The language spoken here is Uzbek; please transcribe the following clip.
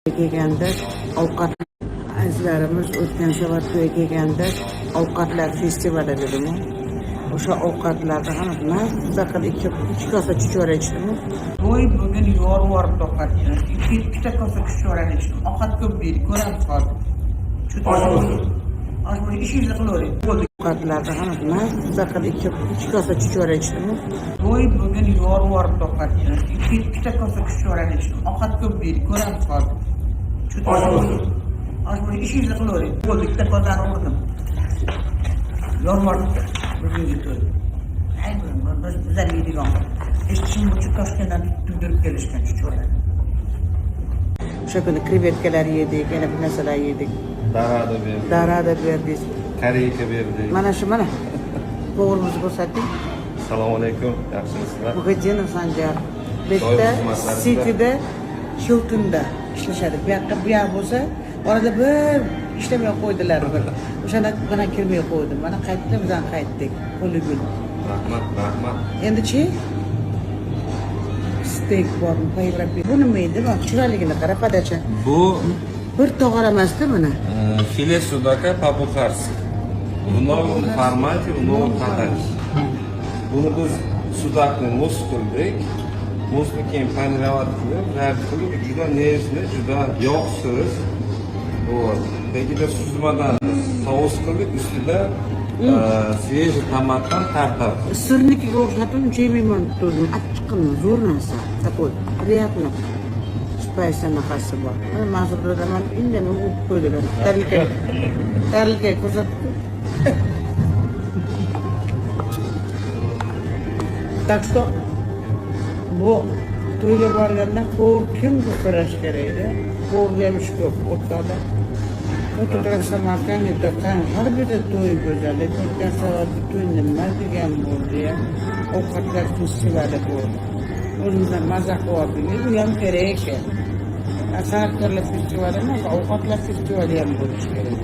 Kelganda ovqat azizlarimiz o'tgan safar to'yga kelganda ovqatlar festivali dedimi? O'sha ovqatlarda ham mazza qilib ikki kosa chuchvara ichdim. To'y bugun yorib ovqatni. Ikkita kosa chuchvarani ichdim. Ovqat ko'p deydi, ko'ramiz hozir. Osh bo'yi ishingizni qilavering. Ovqatlarda ham mazza qilib ikki kosa chuchvara ichdim. To'y bugun yorib ovqatni. Ikkita kosa chuchvarani ichdim. Ovqat ko'p deydi, ko'ramiz hozir. Osh bo'yi ishingizni qilavering. Ikkita kosani urdim. Yorib bugungi to'y. Bizlar yeydigan. Hech kim uchun Toshkentdan tug'dirib kelishgan chuchvara. O'sha kuni krevetkalar yedik, yana bir narsalar yedik. Darada berdik. Koreyka berdik. Mana shu mana. O'g'limizni ko'rsatdik. Assalomu alaykum. Yaxshimisizlar? Muhitdinov Sanjar. Bitta City'da, Hilton'da ishlashadi. Bu yoqqa bo'lsa, orada bir ishlamay qo'ydilar bir. O'shanda bana kirmay qo'ydim. Mana qaytdim, bizdan qaytdik. Qo'ligul. Rahmat. Endi-chi? Steak bormi, payvrab. Bu nima edi? Bak, chiroyligini qara, padacha. Bu bir tog'ora emasda buni. File sudaka по-бухарски. Bunun formati, bunun padachi. Buni biz sudakni muz qildik. Muzni keyin paniravat qilib, juda nezli, juda yog'siz. Bu begida suzmadan tovus qilib, ustida свежий tomatdan tartar. Sirnikiga o'xshatib, uncha yemayman turdim. Achchiqqina, zo'r narsa. Такой, приятно. Spice nafasi bor. Mana mazurda man indamay o'tib qo'ydilar. Tarelka ko'rsatdi. Так что bu to'yga borganda kimga so'rash kerak edi? Qo'rgam ish ko'p o'tadi. O'tgan Samarqandda har bir to'y go'zallik, o'tgan safar to'y nima degan bo'ldi ya. Ovqatlar festivali bo'ldi. O'zimizdan maza qildik. Bu ham kerak ekan. San'atkorlar festivali emas, ovqatlar festivali ham bo'lishi kerak.